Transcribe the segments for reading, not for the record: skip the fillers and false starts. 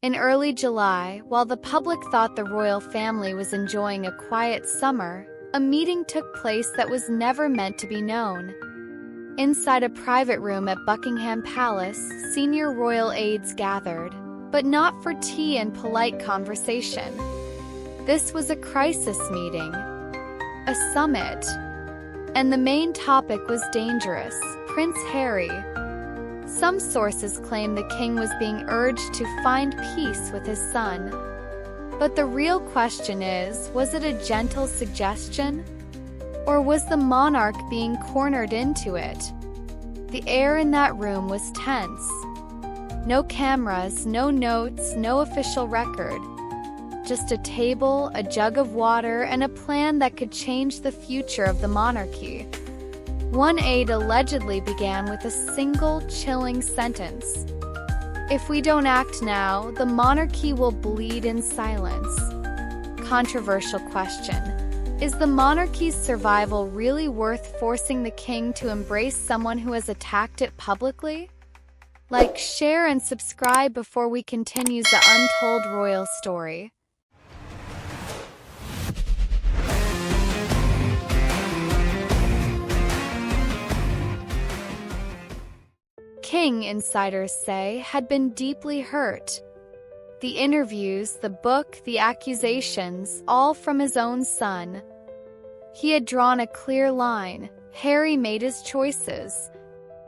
In early July, while the public thought the royal family was enjoying a quiet summer, a meeting took place that was never meant to be known. Inside a private room at Buckingham Palace, senior royal aides gathered, but not for tea and polite conversation. This was a crisis meeting, a summit, and the main topic was dangerous: Prince Harry. Some sources claim the king was being urged to find peace with his son. But the real question is, was it a gentle suggestion? Or was the monarch being cornered into it? The air in that room was tense. No cameras, no notes, no official record. Just a table, a jug of water, and a plan that could change the future of the monarchy. One aide allegedly began with a single chilling sentence: "If we don't act now, the monarchy will bleed in silence." Controversial question. Is the monarchy's survival really worth forcing the king to embrace someone who has attacked it publicly? Like, share, and subscribe before we continue the untold royal story. King, insiders say, had been deeply hurt. The interviews, the book, the accusations, all from his own son. He had drawn a clear line. Harry made his choices.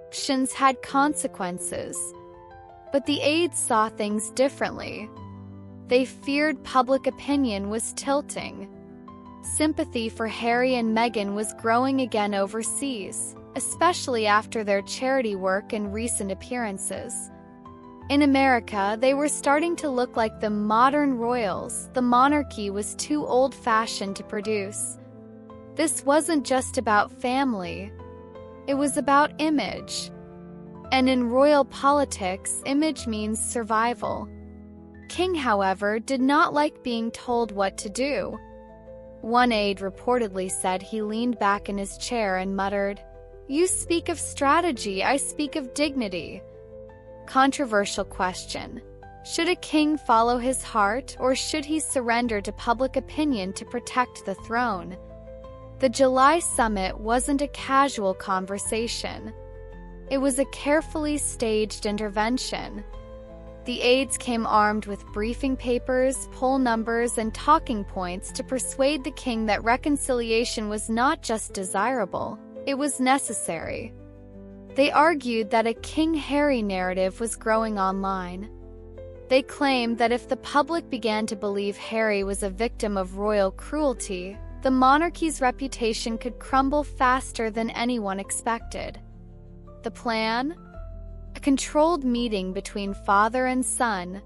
Actions had consequences. But the aides saw things differently. They feared public opinion was tilting. Sympathy for Harry and Meghan was growing again overseas, especially after their charity work and recent appearances. In America, they were starting to look like the modern royals the monarchy was too old-fashioned to produce. This wasn't just about family. It was about image. And in royal politics, image means survival. King, however, did not like being told what to do. One aide reportedly said he leaned back in his chair and muttered, "You speak of strategy, I speak of dignity." Controversial question. Should a king follow his heart, or should he surrender to public opinion to protect the throne? The July summit wasn't a casual conversation. It was a carefully staged intervention. The aides came armed with briefing papers, poll numbers, and talking points to persuade the king that reconciliation was not just desirable, it was necessary. They argued that a King Harry narrative was growing online. They claimed that if the public began to believe Harry was a victim of royal cruelty, the monarchy's reputation could crumble faster than anyone expected. The plan? A controlled meeting between father and son.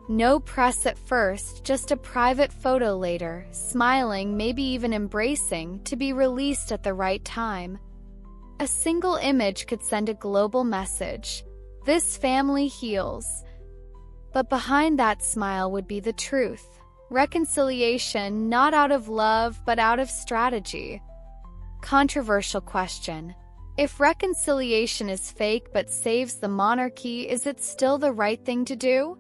No press at first, just a private photo later, smiling, maybe even embracing, to be released at the right time. A single image could send a global message: this family heals. But behind that smile would be the truth. Reconciliation, not out of love, but out of strategy. Controversial question. If reconciliation is fake but saves the monarchy, is it still the right thing to do?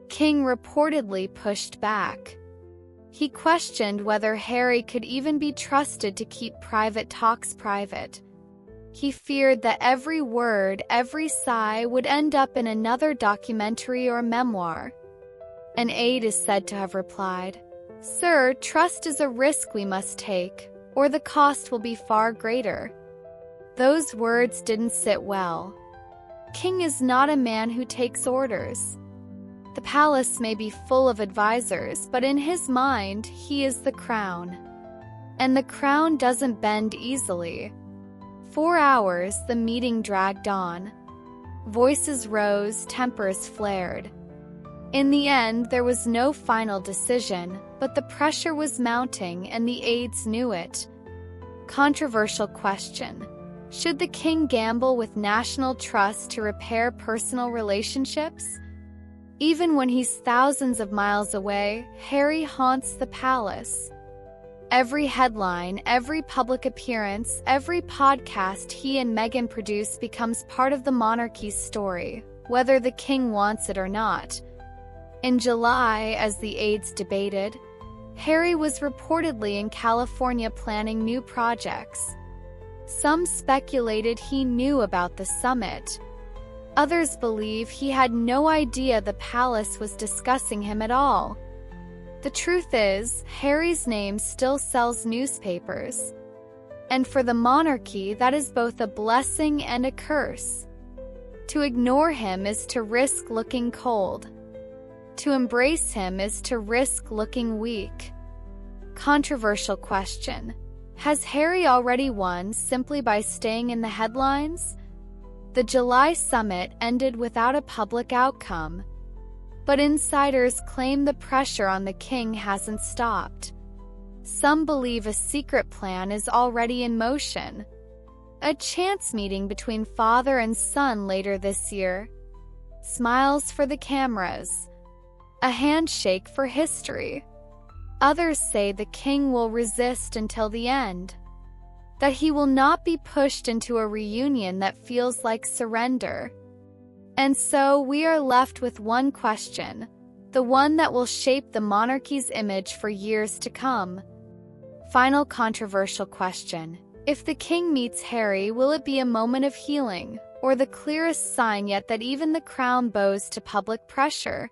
King reportedly pushed back. He questioned whether Harry could even be trusted to keep private talks private. He feared that every word, every sigh would end up in another documentary or memoir. An aide is said to have replied, "Sir, trust is a risk we must take, or the cost will be far greater." Those words didn't sit well. King is not a man who takes orders. The palace may be full of advisors, but in his mind, he is the crown. And the crown doesn't bend easily. 4 hours, the meeting dragged on. Voices rose, tempers flared. In the end, there was no final decision, but the pressure was mounting and the aides knew it. Controversial question. Should the king gamble with national trust to repair personal relationships? Even when he's thousands of miles away, Harry haunts the palace. Every headline, every public appearance, every podcast he and Meghan produce becomes part of the monarchy's story, whether the king wants it or not. In July, as the aides debated, Harry was reportedly in California planning new projects. Some speculated he knew about the summit. Others believe he had no idea the palace was discussing him at all. The truth is, Harry's name still sells newspapers. And for the monarchy, that is both a blessing and a curse. To ignore him is to risk looking cold. To embrace him is to risk looking weak. Controversial question. Has Harry already won simply by staying in the headlines? The July summit ended without a public outcome. But insiders claim the pressure on the king hasn't stopped. Some believe a secret plan is already in motion. A chance meeting between father and son later this year. Smiles for the cameras. A handshake for history. Others say the king will resist until the end. That he will not be pushed into a reunion that feels like surrender. And so we are left with one question, the one that will shape the monarchy's image for years to come. Final controversial question. If the king meets Harry, will it be a moment of healing, or the clearest sign yet that even the crown bows to public pressure?